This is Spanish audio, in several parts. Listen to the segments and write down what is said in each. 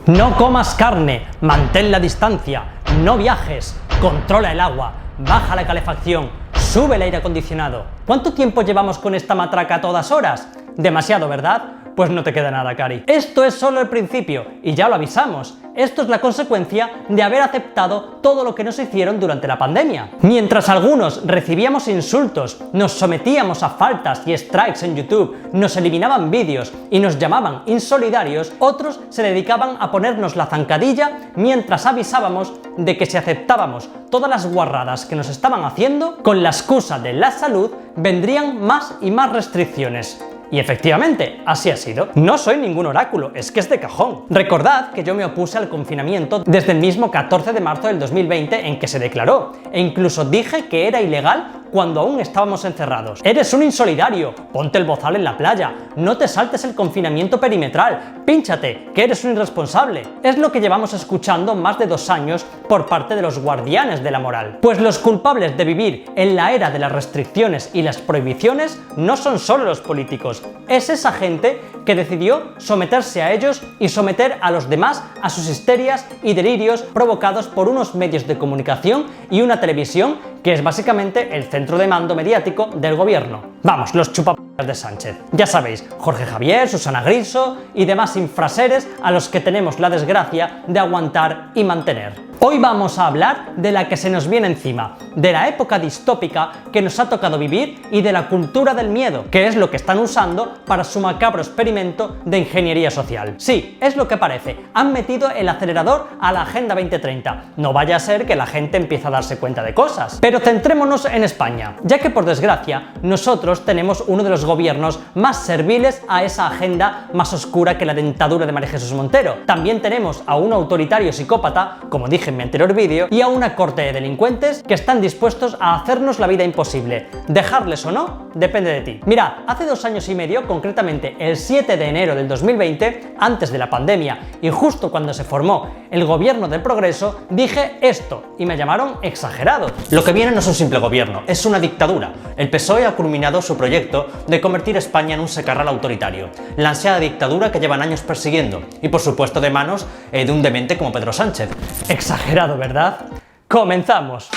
No comas carne, mantén la distancia, no viajes, controla el agua, baja la calefacción, sube el aire acondicionado. ¿Cuánto tiempo llevamos con esta matraca a todas horas? Demasiado, ¿verdad? Pues no te queda nada, Cari. Esto es solo el principio, y ya lo avisamos. Esto es la consecuencia de haber aceptado todo lo que nos hicieron durante la pandemia. Mientras algunos recibíamos insultos, nos sometíamos a faltas y strikes en YouTube, nos eliminaban vídeos y nos llamaban insolidarios, otros se dedicaban a ponernos la zancadilla mientras avisábamos de que si aceptábamos todas las guarradas que nos estaban haciendo, con la excusa de la salud, vendrían más y más restricciones. Y efectivamente, así ha sido. No soy ningún oráculo, es que es de cajón. Recordad que yo me opuse al confinamiento desde el mismo 14 de marzo del 2020 en que se declaró, e incluso dije que era ilegal cuando aún estábamos encerrados. Eres un insolidario, ponte el bozal en la playa, no te saltes el confinamiento perimetral, pínchate, que eres un irresponsable. Es lo que llevamos escuchando más de 2 años por parte de los guardianes de la moral. Pues los culpables de vivir en la era de las restricciones y las prohibiciones no son solo los políticos, es esa gente que decidió someterse a ellos y someter a los demás a sus histerias y delirios provocados por unos medios de comunicación y una televisión que es básicamente el centro de mando mediático del gobierno. Vamos, los chupapollas de Sánchez. Ya sabéis, Jorge Javier, Susana Griso y demás infraseres a los que tenemos la desgracia de aguantar y mantener. Hoy vamos a hablar de la que se nos viene encima, de la época distópica que nos ha tocado vivir y de la cultura del miedo, que es lo que están usando para su macabro experimento de ingeniería social. Sí, es lo que parece, han metido el acelerador a la Agenda 2030. No vaya a ser que la gente empiece a darse cuenta de cosas. Pero centrémonos en España, ya que por desgracia nosotros tenemos uno de los gobiernos más serviles a esa agenda más oscura que la dentadura de María Jesús Montero. También tenemos a un autoritario psicópata, como dije en mi anterior vídeo, y a una corte de delincuentes que están dispuestos a hacernos la vida imposible. Dejarles o no, depende de ti. Mirad, hace 2 años y medio, concretamente el 7 de enero del 2020, antes de la pandemia y justo cuando se formó el gobierno del progreso, dije esto y me llamaron exagerado. Lo que viene no es un simple gobierno, es una dictadura. El PSOE ha culminado su proyecto de convertir España en un secarral autoritario, la ansiada dictadura que llevan años persiguiendo, y por supuesto de manos de un demente como Pedro Sánchez. Exagerado, ¿verdad? ¡Comenzamos!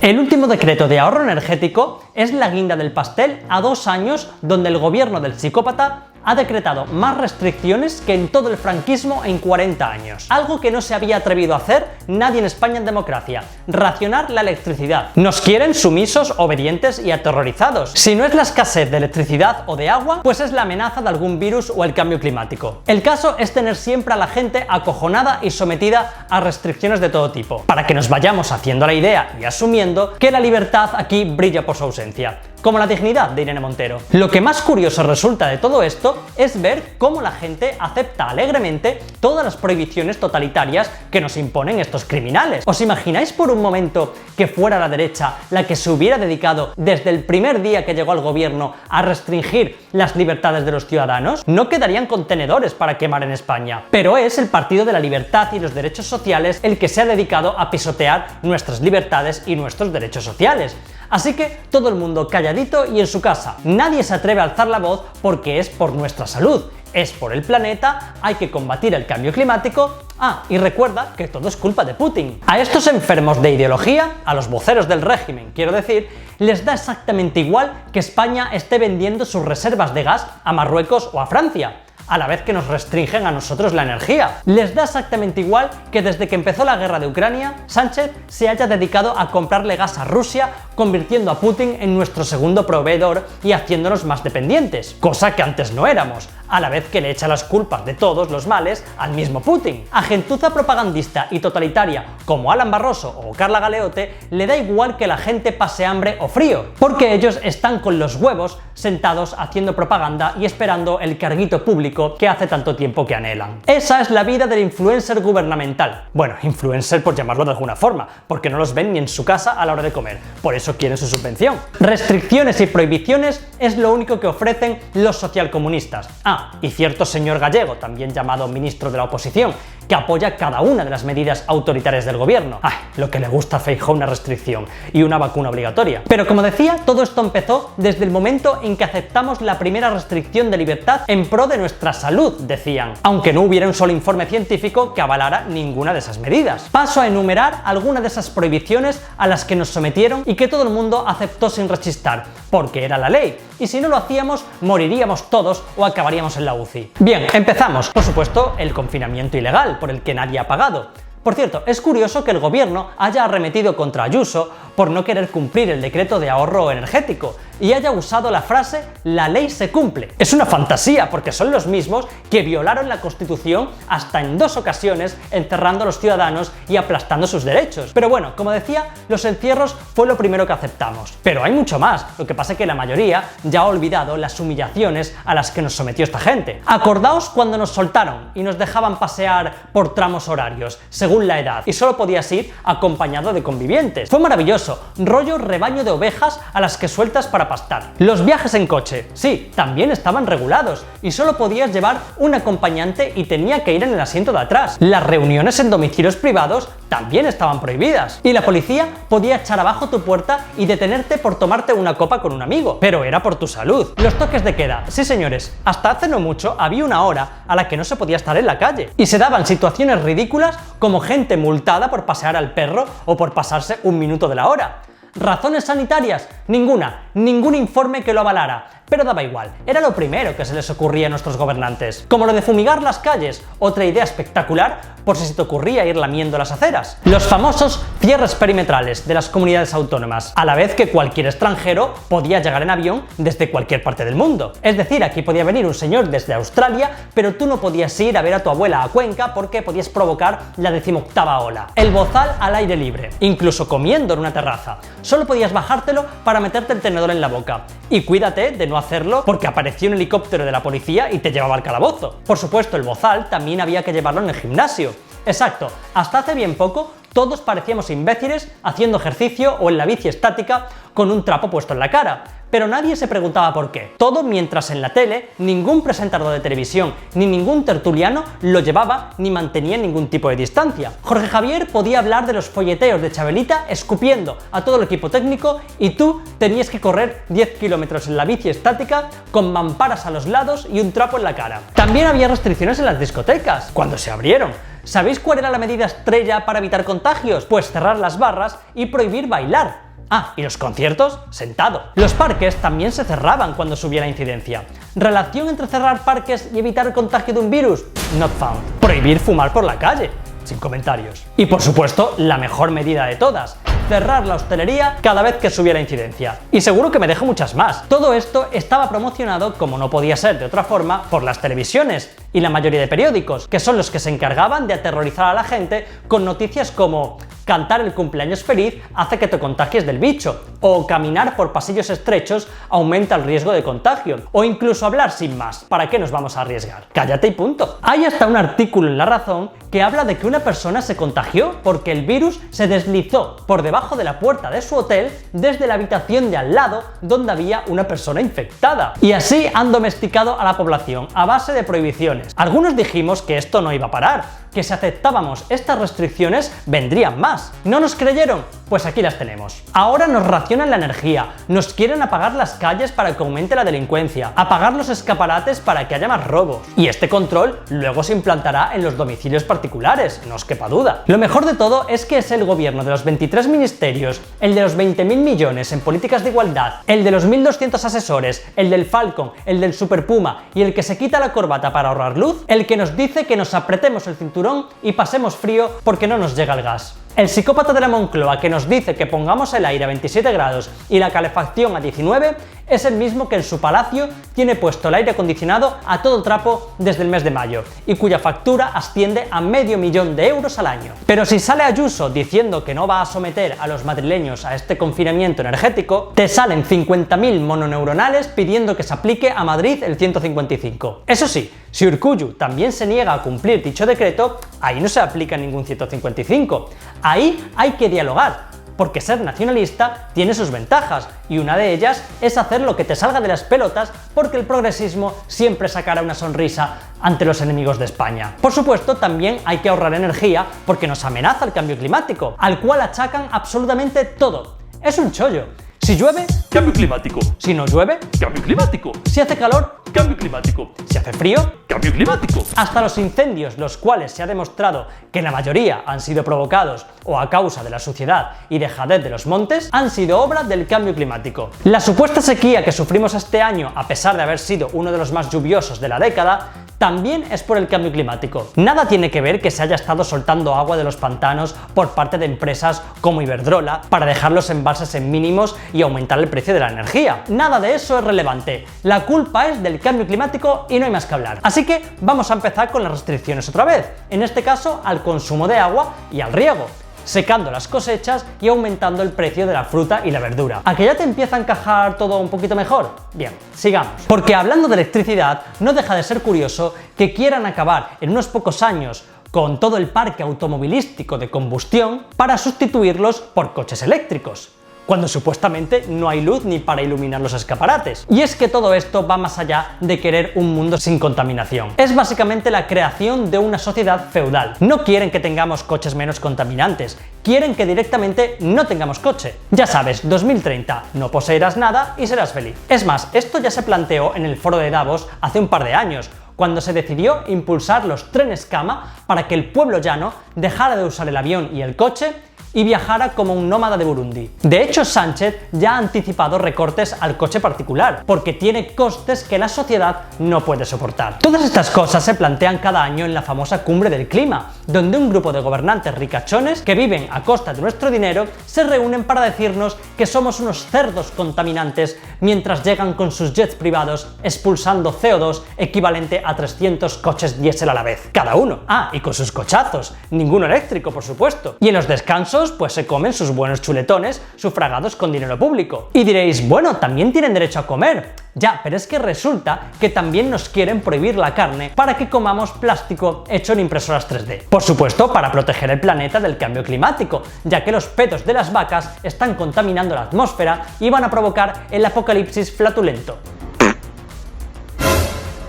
El último decreto de ahorro energético es la guinda del pastel a 2 años donde el gobierno del psicópata ha decretado más restricciones que en todo el franquismo en 40 años. Algo que no se había atrevido a hacer nadie en España en democracia: racionar la electricidad. Nos quieren sumisos, obedientes y aterrorizados. Si no es la escasez de electricidad o de agua, pues es la amenaza de algún virus o el cambio climático. El caso es tener siempre a la gente acojonada y sometida a restricciones de todo tipo, para que nos vayamos haciendo la idea y asumiendo que la libertad aquí brilla por su ausencia, como la dignidad de Irene Montero. Lo que más curioso resulta de todo esto es ver cómo la gente acepta alegremente todas las prohibiciones totalitarias que nos imponen estos criminales. ¿Os imagináis por un momento que fuera la derecha la que se hubiera dedicado desde el primer día que llegó al gobierno a restringir las libertades de los ciudadanos? No quedarían contenedores para quemar en España. Pero es el Partido de la Libertad y los Derechos Sociales el que se ha dedicado a pisotear nuestras libertades y nuestros derechos sociales. Así que todo el mundo calladito y en su casa. Nadie se atreve a alzar la voz porque es por nuestra salud, es por el planeta, hay que combatir el cambio climático. Ah, y recuerda que todo es culpa de Putin. A estos enfermos de ideología, a los voceros del régimen, quiero decir, les da exactamente igual que España esté vendiendo sus reservas de gas a Marruecos o a Francia, a la vez que nos restringen a nosotros la energía. Les da exactamente igual que desde que empezó la guerra de Ucrania, Sánchez se haya dedicado a comprarle gas a Rusia, convirtiendo a Putin en nuestro segundo proveedor y haciéndonos más dependientes, cosa que antes no éramos, a la vez que le echa las culpas de todos los males al mismo Putin. A gentuza propagandista y totalitaria como Alan Barroso o Carla Galeote le da igual que la gente pase hambre o frío, porque ellos están con los huevos sentados haciendo propaganda y esperando el carguito público que hace tanto tiempo que anhelan. Esa es la vida del influencer gubernamental. Bueno, influencer por llamarlo de alguna forma, porque no los ven ni en su casa a la hora de comer, por eso quieren su subvención. Restricciones y prohibiciones es lo único que ofrecen los socialcomunistas. Ah, y cierto señor Gallego, también llamado ministro de la oposición, que apoya cada una de las medidas autoritarias del gobierno. ¡Ay! Lo que le gusta a Feijóo, una restricción y una vacuna obligatoria. Pero como decía, todo esto empezó desde el momento en que aceptamos la primera restricción de libertad en pro de nuestra salud, decían, aunque no hubiera un solo informe científico que avalara ninguna de esas medidas. Paso a enumerar algunas de esas prohibiciones a las que nos sometieron y que todo el mundo aceptó sin rechistar, porque era la ley, y si no lo hacíamos, moriríamos todos o acabaríamos en la UCI. Bien, empezamos. Por supuesto, el confinamiento ilegal, por el que nadie ha pagado. Por cierto, es curioso que el gobierno haya arremetido contra Ayuso por no querer cumplir el decreto de ahorro energético y haya usado la frase «la ley se cumple». Es una fantasía, porque son los mismos que violaron la Constitución hasta en 2 ocasiones, encerrando a los ciudadanos y aplastando sus derechos. Pero bueno, como decía, los encierros fue lo primero que aceptamos. Pero hay mucho más, lo que pasa es que la mayoría ya ha olvidado las humillaciones a las que nos sometió esta gente. Acordaos cuando nos soltaron y nos dejaban pasear por tramos horarios, según la edad, y solo podías ir acompañado de convivientes. Fue maravilloso, rollo rebaño de ovejas a las que sueltas para pastar. Los viajes en coche, sí, también estaban regulados y solo podías llevar un acompañante y tenía que ir en el asiento de atrás. Las reuniones en domicilios privados también estaban prohibidas. Y la policía podía echar abajo tu puerta y detenerte por tomarte una copa con un amigo, pero era por tu salud. Los toques de queda, sí señores, hasta hace no mucho había una hora a la que no se podía estar en la calle. Y se daban situaciones ridículas como gente multada por pasear al perro o por pasarse 1 minuto de la hora. ¿Razones sanitarias? Ninguna, ningún informe que lo avalara, pero daba igual, era lo primero que se les ocurría a nuestros gobernantes. Como lo de fumigar las calles, otra idea espectacular por si se te ocurría ir lamiendo las aceras. Los famosos cierres perimetrales de las comunidades autónomas, a la vez que cualquier extranjero podía llegar en avión desde cualquier parte del mundo. Es decir, aquí podía venir un señor desde Australia, pero tú no podías ir a ver a tu abuela a Cuenca porque podías provocar la 18ª ola. El bozal al aire libre, incluso comiendo en una terraza. Solo podías bajártelo para meterte el tenedor en la boca. Y cuídate de no hacerlo porque apareció un helicóptero de la policía y te llevaba al calabozo. Por supuesto, el bozal también había que llevarlo en el gimnasio. Exacto, hasta hace bien poco todos parecíamos imbéciles haciendo ejercicio o en la bici estática con un trapo puesto en la cara. Pero nadie se preguntaba por qué. Todo mientras en la tele ningún presentador de televisión ni ningún tertuliano lo llevaba ni mantenía ningún tipo de distancia. Jorge Javier podía hablar de los folleteos de Chabelita escupiendo a todo el equipo técnico y tú tenías que correr 10 kilómetros en la bici estática con mamparas a los lados y un trapo en la cara. También había restricciones en las discotecas, cuando se abrieron. ¿Sabéis cuál era la medida estrella para evitar contagios? Pues cerrar las barras y prohibir bailar. Ah, y los conciertos, sentado. Los parques también se cerraban cuando subía la incidencia. ¿Relación entre cerrar parques y evitar el contagio de un virus? Not found. Prohibir fumar por la calle. Sin comentarios. Y por supuesto, la mejor medida de todas. Cerrar la hostelería cada vez que subía la incidencia. Y seguro que me dejo muchas más. Todo esto estaba promocionado, como no podía ser de otra forma, por las televisiones y la mayoría de periódicos, que son los que se encargaban de aterrorizar a la gente con noticias como cantar el cumpleaños feliz hace que te contagies del bicho, o caminar por pasillos estrechos aumenta el riesgo de contagio, o incluso hablar sin más. ¿Para qué nos vamos a arriesgar? Cállate y punto. Hay hasta un artículo en La Razón que habla de que una persona se contagió porque el virus se deslizó por debajo de la puerta de su hotel desde la habitación de al lado donde había una persona infectada. Y así han domesticado a la población a base de prohibiciones. Algunos dijimos que esto no iba a parar, que si aceptábamos estas restricciones vendrían más. ¿No nos creyeron? Pues aquí las tenemos. Ahora nos racionan la energía, nos quieren apagar las calles para que aumente la delincuencia, apagar los escaparates para que haya más robos. Y este control luego se implantará en los domicilios particulares, no os quepa duda. Lo mejor de todo es que es el gobierno de los 23 ministerios, el de los 20.000 millones en políticas de igualdad, el de los 1.200 asesores, el del Falcon, el del Super Puma y el que se quita la corbata para ahorrar luz, el que nos dice que nos apretemos el cinturón y pasemos frío porque no nos llega el gas. El psicópata de la Moncloa que nos dice que pongamos el aire a 27 grados y la calefacción a 19 es el mismo que en su palacio tiene puesto el aire acondicionado a todo trapo desde el mes de mayo y cuya factura asciende a $500.000 euros al año. Pero si sale Ayuso diciendo que no va a someter a los madrileños a este confinamiento energético, te salen 50.000 mononeuronales pidiendo que se aplique a Madrid el 155. Eso sí, si Urkullu también se niega a cumplir dicho decreto, ahí no se aplica ningún 155. Ahí hay que dialogar, porque ser nacionalista tiene sus ventajas, y una de ellas es hacer lo que te salga de las pelotas, porque el progresismo siempre sacará una sonrisa ante los enemigos de España. Por supuesto, también hay que ahorrar energía porque nos amenaza el cambio climático, al cual achacan absolutamente todo. Es un chollo. Si llueve, Cambio climático. si no llueve, Cambio climático. si hace calor, Cambio climático. si hace frío, Cambio climático. hasta los incendios, los cuales se ha demostrado que la mayoría han sido provocados o a causa de la suciedad y dejadez de los montes, han sido obra del cambio climático. La supuesta sequía que sufrimos este año, a pesar de haber sido uno de los más lluviosos de la década, también es por el cambio climático. Nada tiene que ver que se haya estado soltando agua de los pantanos por parte de empresas como Iberdrola para dejar los embalses en mínimos y aumentar el precio de la energía. Nada de eso es relevante. La culpa es del cambio climático y no hay más que hablar. Así que vamos a empezar con las restricciones otra vez, en este caso al consumo de agua y al riego, secando las cosechas y aumentando el precio de la fruta y la verdura. ¿A que ya te empieza a encajar todo un poquito mejor? Bien, sigamos. Porque hablando de electricidad, no deja de ser curioso que quieran acabar en unos pocos años con todo el parque automovilístico de combustión para sustituirlos por coches eléctricos, cuando supuestamente no hay luz ni para iluminar los escaparates. Y es que todo esto va más allá de querer un mundo sin contaminación. Es básicamente la creación de una sociedad feudal. No quieren que tengamos coches menos contaminantes, quieren que directamente no tengamos coche. Ya sabes, 2030, no poseerás nada y serás feliz. Es más, esto ya se planteó en el foro de Davos hace un par de años, cuando se decidió impulsar los trenes cama para que el pueblo llano dejara de usar el avión y el coche y viajara como un nómada de Burundi. De hecho, Sánchez ya ha anticipado recortes al coche particular, porque tiene costes que la sociedad no puede soportar. Todas estas cosas se plantean cada año en la famosa Cumbre del Clima, donde un grupo de gobernantes ricachones que viven a costa de nuestro dinero se reúnen para decirnos que somos unos cerdos contaminantes mientras llegan con sus jets privados expulsando CO2 equivalente a 300 coches diésel a la vez, cada uno. Ah, y con sus cochazos, ninguno eléctrico, por supuesto. Y en los descansos pues se comen sus buenos chuletones sufragados con dinero público. Y diréis, bueno, también tienen derecho a comer. Ya, pero es que resulta que también nos quieren prohibir la carne para que comamos plástico hecho en impresoras 3D. Por supuesto, para proteger el planeta del cambio climático, ya que los pedos de las vacas están contaminando la atmósfera y van a provocar el apocalipsis flatulento.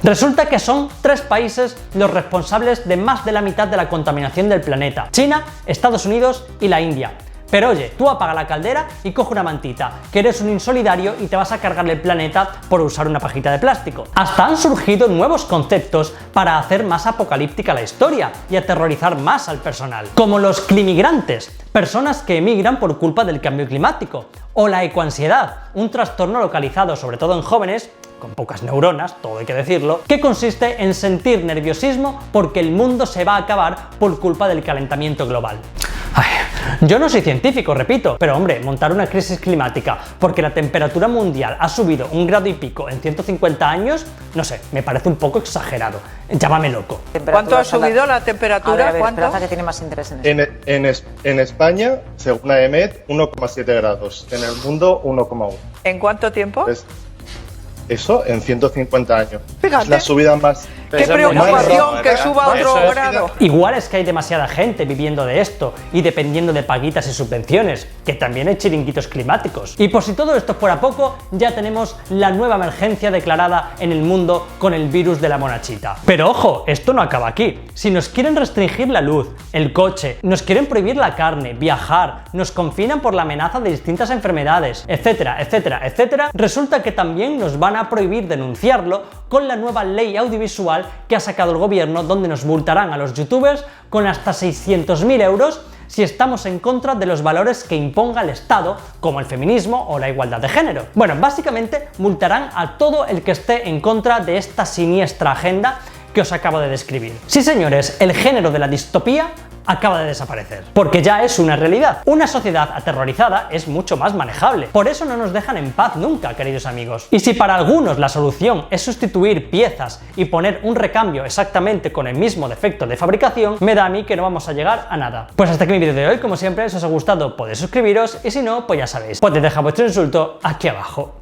Resulta que son 3 países los responsables de más de la mitad de la contaminación del planeta: China, Estados Unidos y la India. Pero oye, tú apaga la caldera y coge una mantita, que eres un insolidario y te vas a cargar el planeta por usar una pajita de plástico. Hasta han surgido nuevos conceptos para hacer más apocalíptica la historia y aterrorizar más al personal, como los climigrantes, personas que emigran por culpa del cambio climático, o la ecoansiedad, un trastorno localizado sobre todo en jóvenes con pocas neuronas, todo hay que decirlo, que consiste en sentir nerviosismo porque el mundo se va a acabar por culpa del calentamiento global. Ay, yo no soy científico, repito, pero hombre, montar una crisis climática porque la temperatura mundial ha subido 1,5 grados en 150 años, no sé, me parece un poco exagerado. Llámame loco. ¿Cuánto ha subido la temperatura? A ver, ¿Cuánto? Esperanza, que tiene más interés en eso. En España, según la EMET, 1,7 grados. En el mundo, 1,1. ¿En cuánto tiempo? Eso en 150 años. Fíjate. Es la subida más... ¡Qué preocupación que suba otro grado! Igual es que hay demasiada gente viviendo de esto y dependiendo de paguitas y subvenciones, que también hay chiringuitos climáticos. Y por si todo esto fuera poco, ya tenemos la nueva emergencia declarada en el mundo con el virus de la monachita. Pero ojo, esto no acaba aquí. Si nos quieren restringir la luz, el coche, nos quieren prohibir la carne, viajar, nos confinan por la amenaza de distintas enfermedades, etcétera, etcétera, etcétera, resulta que también nos van a prohibir denunciarlo con la nueva ley audiovisual que ha sacado el gobierno, donde nos multarán a los youtubers con hasta 600.000 euros si estamos en contra de los valores que imponga el Estado, como el feminismo o la igualdad de género. Bueno, básicamente multarán a todo el que esté en contra de esta siniestra agenda que os acabo de describir. Sí, señores, el género de la distopía acaba de desaparecer, porque ya es una realidad. Una sociedad aterrorizada es mucho más manejable, por eso no nos dejan en paz nunca, queridos amigos. Y si para algunos la solución es sustituir piezas y poner un recambio exactamente con el mismo defecto de fabricación, me da a mí que no vamos a llegar a nada. Pues hasta aquí mi vídeo de hoy. Como siempre, si os ha gustado podéis suscribiros, y si no, pues ya sabéis, podéis dejar vuestro insulto aquí abajo.